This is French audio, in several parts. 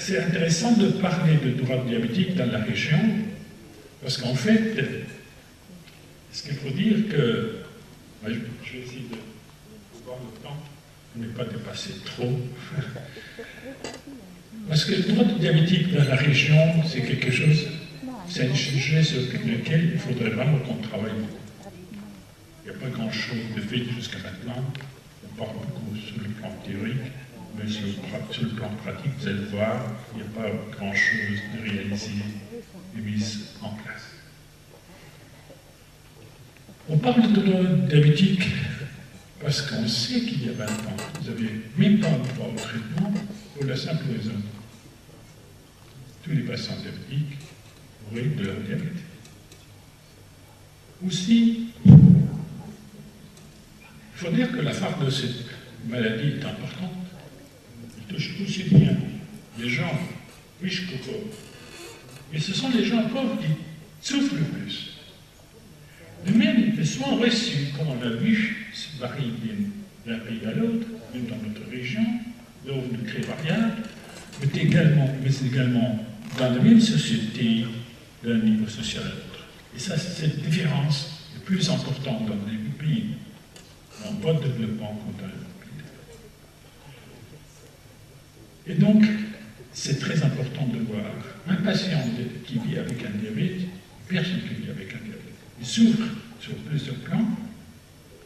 c'est intéressant de parler de droits diabétiques dans la région, parce qu'en fait, ce qu'il faut dire que... Je vais essayer de voir le temps, ne pas dépasser trop. Parce que le droit diabétique dans la région, c'est quelque chose, c'est un sujet sur lequel il faudrait vraiment qu'on travaille beaucoup. Il n'y a pas grand-chose de fait jusqu'à maintenant. On parle beaucoup sur le plan théorique, mais sur le plan pratique, vous allez voir, il n'y a pas grand-chose de réalisé et mis en place. On parle de droit diabétique parce qu'on sait qu'il y a 20 ans, vous n'avez même pas le droit au traitement pour la simple raison. Tous les patients diabétiques auraient de leur diabète. Aussi, il faut dire que la part de cette maladie est importante. Elle touche aussi bien les gens riches que pauvres. Et ce sont les gens pauvres qui souffrent le plus. De même, les soins reçus, comme on l'a vu, se varient d'un pays à l'autre, même dans notre région, devenus très variables, mais également dans la même société, d'un niveau social à l'autre. Et ça, cette différence est plus importante dans les pays en voie de développement que dans les pays. Et donc, c'est très important de voir un patient qui vit avec un diabète, une personne qui vit avec un diabète. Il souffre sur plusieurs plans,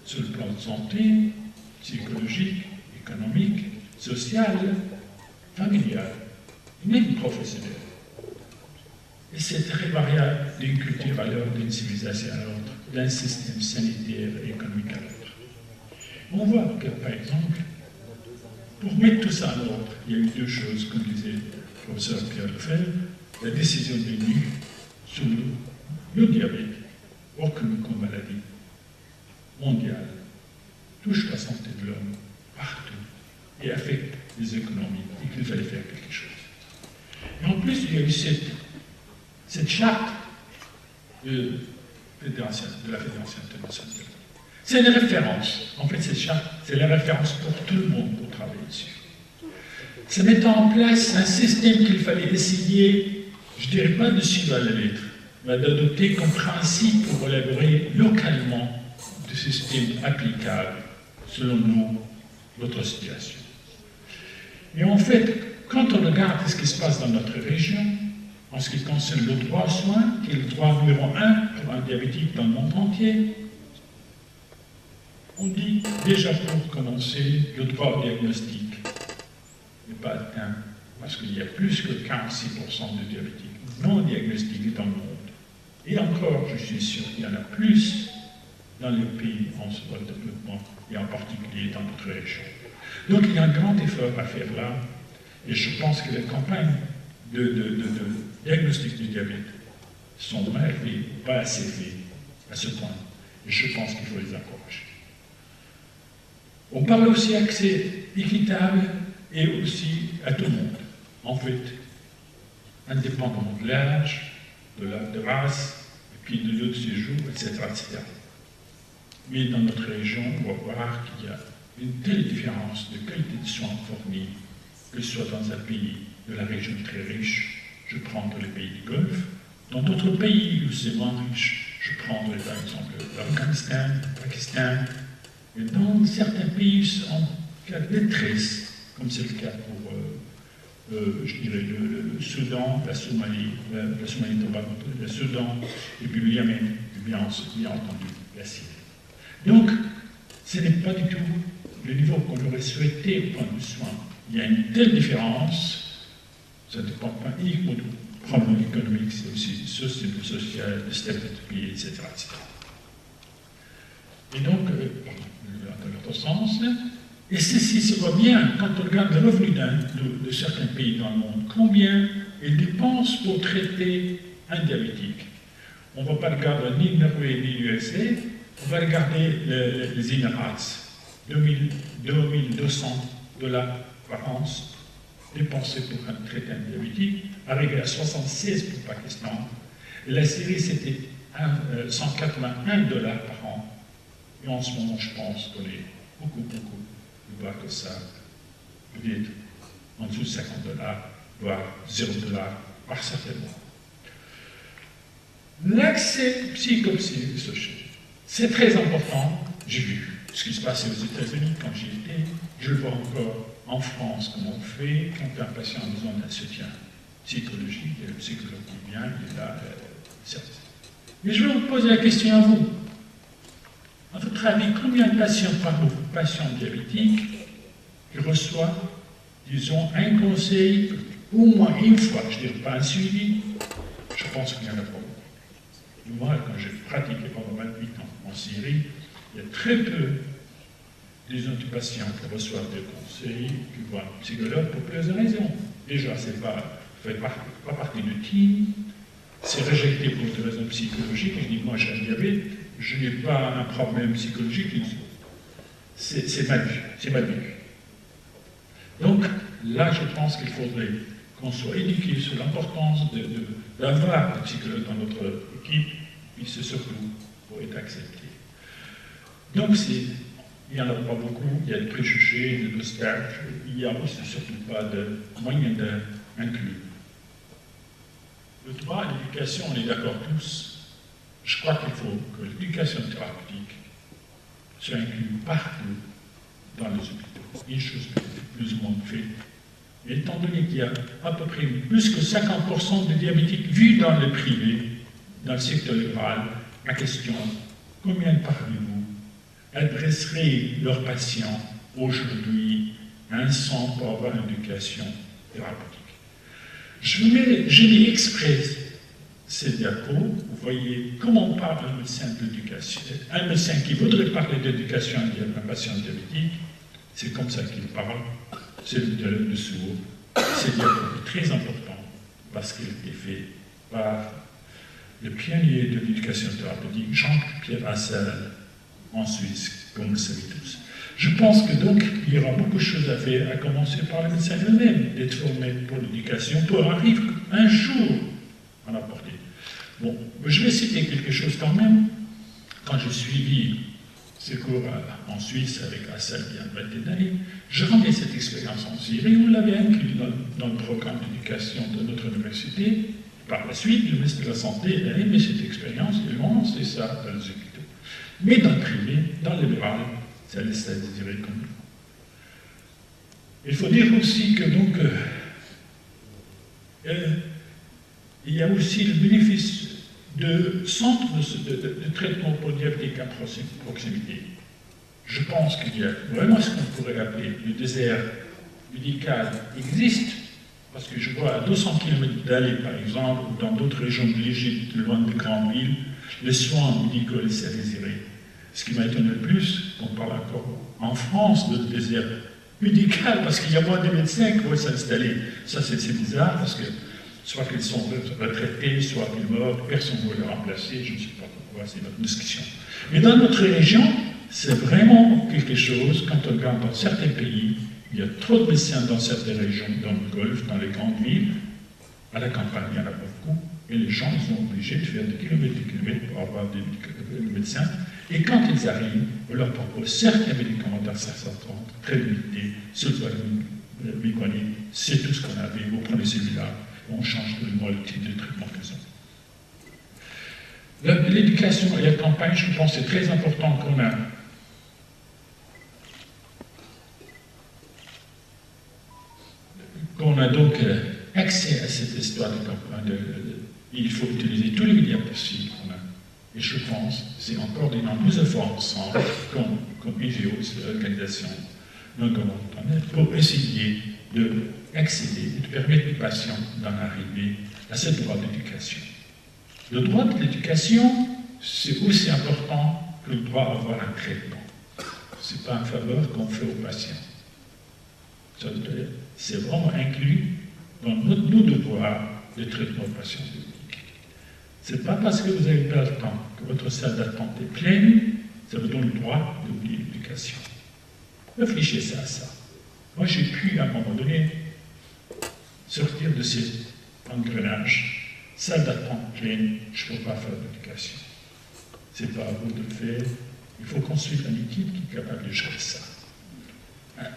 sur le plan de santé, psychologique, économique, social, familial, et même professionnel. Et c'est très variable d'une culture à l'autre, d'une civilisation à l'autre, d'un système sanitaire et économique à l'autre. On voit que, par exemple, pour mettre tout ça à l'ordre, il y a eu deux choses, comme disait le professeur Pierre Lefebvre, la décision de l'ONU sur le diabète, reconnue comme maladie mondiale, touche la santé de l'homme partout et affecte les économies et qu'il fallait faire quelque chose. Et en plus, il y a eu cette charte de la Fédération internationale. C'est une référence. En fait, cette charte, c'est la référence pour tout le monde pour travailler dessus. C'est mettre en place un système qu'il fallait essayer, je ne dirais pas de suivre à la lettre, mais d'adopter comme principe pour élaborer localement des systèmes applicables selon nous, notre situation. Et en fait, quand on regarde ce qui se passe dans notre région, en ce qui concerne le droit aux soins, qui est le droit numéro 1 pour un diabétique dans le monde entier, on dit déjà pour commencer, le droit au diagnostic n'est pas atteint, parce qu'il y a plus que 46% de diabétiques non diagnostiqués dans le monde. Et encore, je suis sûr qu'il y en a plus dans les pays en voie de développement, et en particulier dans notre région. Donc il y a un grand effort à faire là, et je pense que les campagnes de diagnostic du diabète sont mal faites, pas assez faites à ce point, et je pense qu'il faut les encourager. On parle aussi d'accès équitable et aussi à tout le monde, en fait, indépendamment de l'âge, de race, et puis de lieu de séjour, etc., etc. Mais dans notre région, on va voir qu'il y a une telle différence de qualité de soins fournis, que ce soit dans un pays de la région très riche, je prends les pays du Golfe, dans d'autres pays où c'est moins riche, je prends par exemple l'Afghanistan, le Pakistan, et dans certains pays en cas de détresse, comme c'est le cas pour je dirais le Soudan, la Somalie, le Soudan, et puis le Yémen, et bien entendu la Syrie. Donc, ce n'est pas du tout le niveau qu'on aurait souhaité au point de soin. Il y a une telle différence, ça ne dépend pas uniquement du problème économique, c'est aussi du système social, de stabilité du pays, etc., etc. Et donc, dans l'autre sens, et ceci se voit bien quand on regarde le revenu de certains pays dans le monde, combien ils dépensent pour traiter un diabétique. On ne va pas regarder ni le Norvège ni l'USA, on va regarder les Émirats, 2200 $ par an dépensés pour traiter un diabétique, arrivé à 76 pour le Pakistan. Et la Syrie, c'était 181 $ par an. Et en ce moment, je pense qu'on est beaucoup plus bas que ça, peut-être en dessous de 50 $. voire $0 par certainement. L'accès psychosocial, c'est très important. J'ai vu ce qui se passait aux États-Unis quand j'y étais. Je le vois encore en France, comment on fait quand un patient a besoin d'un soutien psychologique, et le psychologue qui vient, il est là, certes. Mais je vais vous poser la question à vous. À votre avis, combien de patients par patient diabétique qui reçoit, disons, un conseil, au moins une fois, je ne dirais pas un suivi, je pense qu'il n'y en a pas beaucoup. Moi, quand j'ai pratiqué pendant 28 ans en Syrie, il y a très peu, disons, de patients qui reçoivent des conseils, qui voient un psychologue pour plusieurs raisons. Déjà, ce ne fait pas partie du team, c'est rejeté pour des raisons psychologiques. Je dis, moi j'ai un diabète, je n'ai pas un problème psychologique, c'est mal vu. Donc là, je pense qu'il faudrait qu'on soit éduqué sur l'importance d'avoir un psychologue dans notre équipe, puis c'est surtout pour être accepté. Donc il n'y en a pas beaucoup, il y a des préjugés, des obstacles, il n'y a aussi surtout pas de moyens d'inclure. Le droit à l'éducation, on est d'accord tous. Je crois qu'il faut que l'éducation thérapeutique soit inclue partout dans les hôpitaux. Une chose plus ou moins faite. Mais étant donné qu'il y a à peu près plus que 50% de diabétiques vus dans le privé, dans le secteur rural, ma question, combien parmi vous adresseraient leurs patients aujourd'hui à un centre pour avoir une éducation thérapeutique? J'ai mis exprès ces diapos, vous voyez comment parle un médecin d'éducation. Un médecin qui voudrait parler d'éducation à un patient diabétique, c'est comme ça qu'il parle, c'est le dialogue de sourds. C'est très important parce qu'il a été fait par le pionnier de l'éducation thérapeutique, Jean-Pierre Assel, en Suisse, comme vous le savez tous. Je pense que donc, il y aura beaucoup de choses à faire, à commencer par les médecins eux-mêmes, d'être formés pour l'éducation, pour arriver un jour à en apporter. Bon, je vais citer quelque chose quand même. Quand j'ai suivi ces cours en Suisse avec Assel il y a une vingtaine d'années, je rendais cette expérience en Syrie, on l'avait inclus dans le programme d'éducation de notre université. Par la suite, le ministre de la Santé a aimé cette expérience et a lancé ça dans les hôpitaux. Mais dans le privé, dans le libéral, ça laisse à désirer comme nous. Il faut dire aussi que donc, il y a aussi le bénéfice de centres de traitement pour le diabétique à proximité. Je pense qu'il y a vraiment ce qu'on pourrait appeler le désert médical existe, parce que je vois à 200 km d'Alep, par exemple, ou dans d'autres régions de l'Égypte, loin des grandes villes, les soins médicaux laissent à désirer. Ce qui m'étonne le plus, on parle encore en France de désert médical, parce qu'il y a moins de médecins qui vont s'installer. Ça, c'est bizarre, parce que soit qu'ils sont retraités, soit qu'ils meurent, personne ne veut les remplacer, je ne sais pas pourquoi, c'est notre discussion. Mais dans notre région, c'est vraiment quelque chose, quand on regarde dans certains pays, il y a trop de médecins dans certaines régions, dans le Golfe, dans les grandes villes, à la campagne, il y en a beaucoup, et les gens ils sont obligés de faire des kilomètres pour avoir des médecins. Et quand ils arrivent, on leur propose certains médicaments dans 530, très limités, c'est tout ce qu'on avait, vous prenez celui-là, on change tous les mois le type de traitement qu'ils ont. L'éducation et la campagne, je pense, c'est très important qu'on a donc accès à cette histoire de campagne. Il faut utiliser tous les médias possibles qu'on a. Et je pense, c'est en coordonnant nos efforts ensemble, comme IGO, c'est l'organisation non gouvernementale, pour essayer d'accéder et de permettre aux patients d'en arriver à ce droit d'éducation. Le droit de l'éducation, c'est aussi important que le droit à avoir un traitement. Ce n'est pas une faveur qu'on fait aux patients. C'est vraiment inclus dans nos devoirs de traitement aux patients diabétiques. Ce n'est pas parce que vous avez pas le temps que votre salle d'attente est pleine, ça vous donne le droit d'oublier l'éducation. Réfléchissez à ça. Moi, j'ai pu, à un moment donné, sortir de cet engrenage. Salle d'attente pleine, je ne peux pas faire d'éducation. Ce n'est pas à vous de le faire. Il faut construire une équipe qui est capable de gérer ça.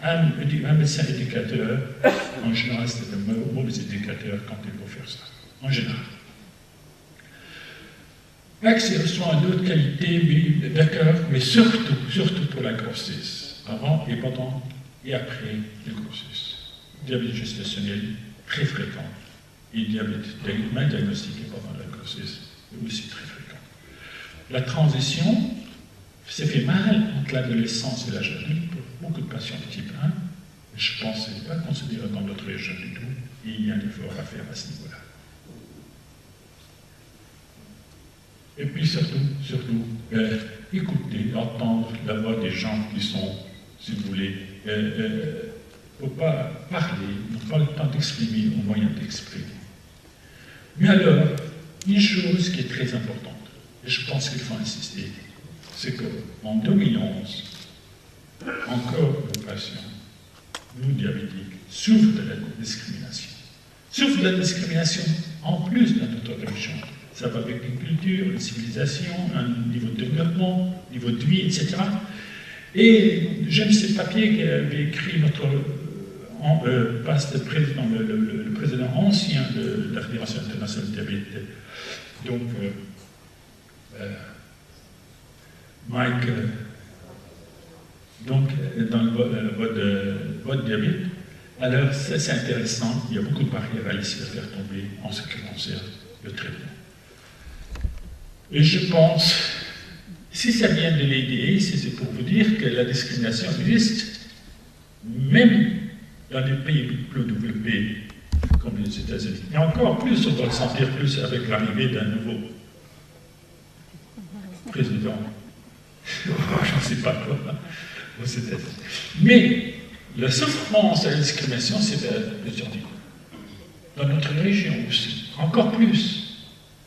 Un médecin éducateur, en général, c'est un mauvais éducateur quand il faut faire ça. En général. Accès aux soins d'autres qualités, oui, d'accord, mais surtout pour la grossesse, avant et pendant et après la grossesse. Diabète gestationnel, très fréquent, et diabète mal diagnostiqué pendant la grossesse, aussi très fréquent. La transition se fait mal entre l'adolescence et l'âge adulte pour beaucoup de patients de type 1. Je pense que ce n'est pas considéré dans notre région du tout, et il y a un effort à faire à ce niveau-là. Et puis surtout, écouter, entendre la voix des gens qui sont, si vous voulez, il ne faut pas parler, n'ont pas le temps d'exprimer au moyen d'exprimer. Mais alors, une chose qui est très importante, et je pense qu'il faut insister, c'est qu'en 2011, encore nos patients, nous diabétiques, souffrent de la discrimination. Souffrent de la discrimination en plus dans notre région. Ça va avec une culture, une civilisation, un niveau de développement, un niveau de vie, etc. Et j'aime ces papiers qu'avait écrit notre président, le président ancien de la Fédération internationale de diabète, donc Mike, donc dans le vote diabète. Alors c'est intéressant, il y a beaucoup de barrières à laisser faire tomber en ce qui concerne le traitement. Et je pense, si ça vient de l'ADA, c'est pour vous dire que la discrimination existe, même dans les pays plus développés, comme les États-Unis. Et encore plus, on va le sentir plus avec l'arrivée d'un nouveau président. Je ne sais pas quoi, aux États-Unis. Mais la souffrance et la discrimination, c'est de survivre. Dans notre région aussi, encore plus.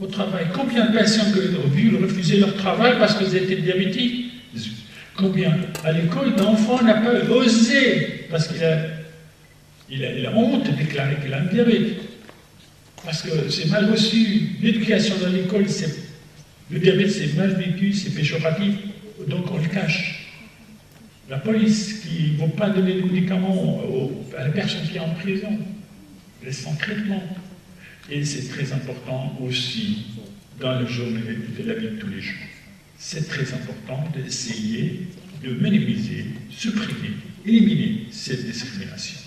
Au travail. Combien de patients ont vu refuser leur travail parce qu'ils étaient diabétiques? Combien? À l'école, l'enfant n'a pas osé parce qu'il a honte de déclarer qu'il a un diabète. Parce que c'est mal reçu. L'éducation dans l'école, le diabète, c'est mal vécu, c'est péjoratif, donc on le cache. La police qui ne veut pas donner de médicaments à la personne qui est en prison, laisse sans traitement. Et c'est très important aussi dans le journée de la vie de tous les jours. C'est très important d'essayer de minimiser, supprimer, éliminer cette discrimination.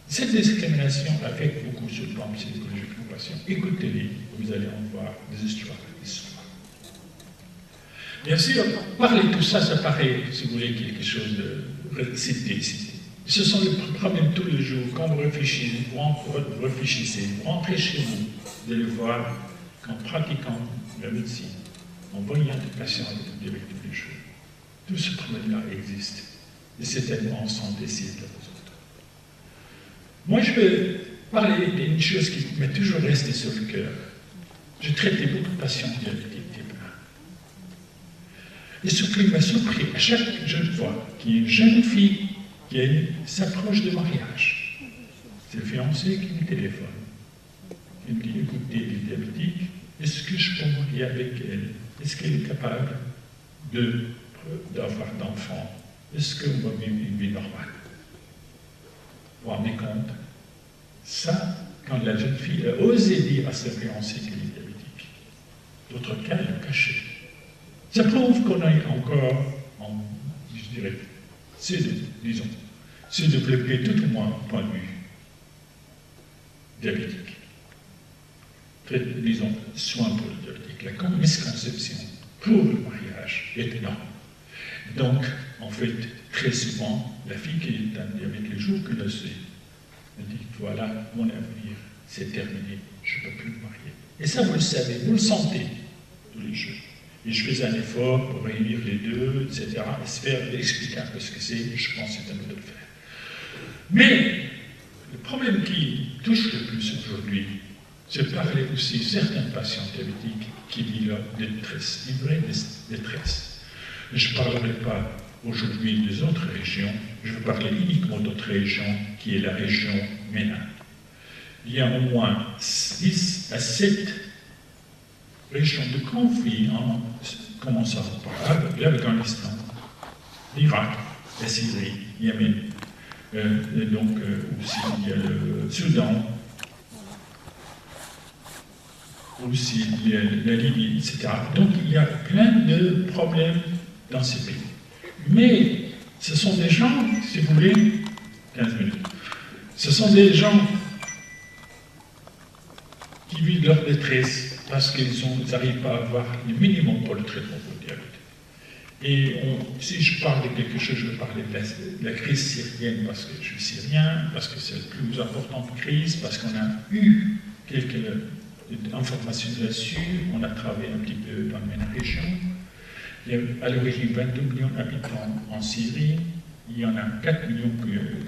Cette discrimination affecte beaucoup sur le plan psychologique de nos patients. Écoutez-les, vous allez en voir des histoires. Bien sûr, parler de tout ça, ça paraît, si vous voulez, quelque chose de cité. Ce sont les problèmes tous les jours. Quand vous réfléchissez, vous rentrez chez vous, vous allez voir qu'en pratiquant la médecine, en voyant des patients avec des diabète tous les jours, tout ce problème-là existe. Et c'est tellement ensemble d'essayer de le résoudre. Moi, je vais parler d'une chose qui m'est toujours restée sur le cœur. J'ai traité beaucoup de patients diabétiques type 1. Et ce qui m'a surpris à chaque jeune fois qu'il y a une jeune fille qui s'approche de mariage. C'est le fiancé qui me téléphone. Il me dit, écoutez, elle est diabétique, est-ce que je peux marier avec elle? Est-ce qu'elle est capable d'avoir d'enfants? Est-ce qu'on va vivre une vie normale? Vous vous rendez compte? Ça, quand la jeune fille a osé dire à sa fiancée qu'elle est diabétique, d'autres cas l'ont caché. Ça prouve qu'on a encore, je dirais, c'est développé tout au moins un point de vue diabétique. Disons, soin pour le diabétique. La misconception pour le mariage est énorme. Donc, en fait, très souvent, la fille qui est un diabète, les jours que le sait, elle dit, voilà, mon avenir, c'est terminé, je ne peux plus me marier. Et ça, vous le savez, vous le sentez tous les jours. Et je fais un effort pour réunir les deux, etc., et se faire expliquer un peu ce que c'est, je pense que c'est à nous de le faire. Mais, le problème qui touche le plus aujourd'hui, c'est de parler aussi de certains patients diabétiques qui vivent leur détresse, une vraie détresse. Je ne parlerai pas aujourd'hui des autres régions, je vais parler uniquement d'autres régions, qui est la région MENA. Il y a au moins 6 à 7 régions de conflit, en commençant par l'Afghanistan, l'Irak, la Syrie, Yémen, donc aussi il y a le Soudan, aussi la Libye, etc. Donc il y a plein de problèmes dans ces pays. Mais ce sont des gens, si vous voulez, 15 minutes, ce sont des gens qui vivent leur détresse parce qu'ils n'arrivent pas à avoir le minimum pour le traitement pour le diabète. Et si je parle de quelque chose, je vais parler de la crise syrienne parce que je suis syrien, parce que c'est la plus importante crise, parce qu'on a eu quelques informations là-dessus, on a travaillé un petit peu dans la même région. Il y a à l'origine 22 millions d'habitants en Syrie, il y en a 4 millions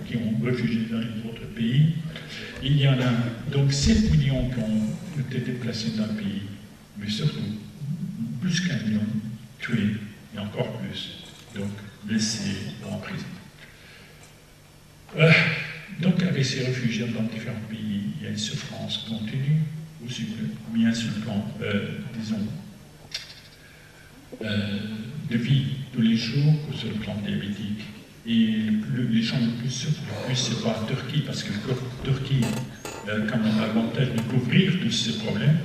qui ont réfugié dans les autres pays, il y en a donc 7 millions qui ont été déplacés dans le pays, mais surtout plus qu'un million tués, et encore plus, donc laissés en prison. Donc avec ces réfugiés dans différents pays, il y a une souffrance continue, aussi bien sur le plan, disons, de vie tous les jours que sur le plan diabétique. Et les gens le plus souffrent, le plus, c'est pas en Turquie, parce que la Turquie a quand même l'avantage de couvrir tous ces problèmes.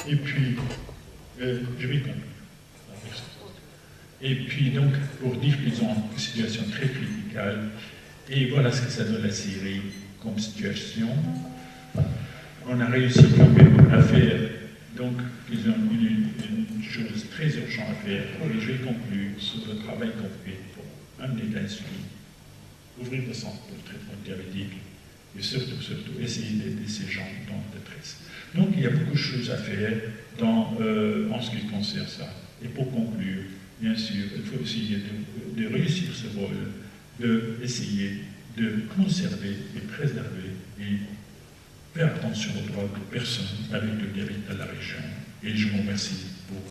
Et puis, je vais conclure. Et puis, donc, pour dire qu'ils ont une situation très criticale, et voilà ce que ça donne la Syrie comme situation. On a réussi quand même à faire, donc, ils ont une chose très urgente à faire, et je vais conclure sur le travail qu'on fait pour amener l'insuline, ouvrir le centre pour le traitement diabétique, et surtout, essayer d'aider ces gens dans la détresse. Donc, il y a beaucoup de choses à faire en ce qui concerne ça. Et pour conclure, bien sûr, il faut essayer de réussir ce rôle, d'essayer de conserver et préserver et faire attention aux droits des personnes avec le diabète à la région. Et je vous remercie pour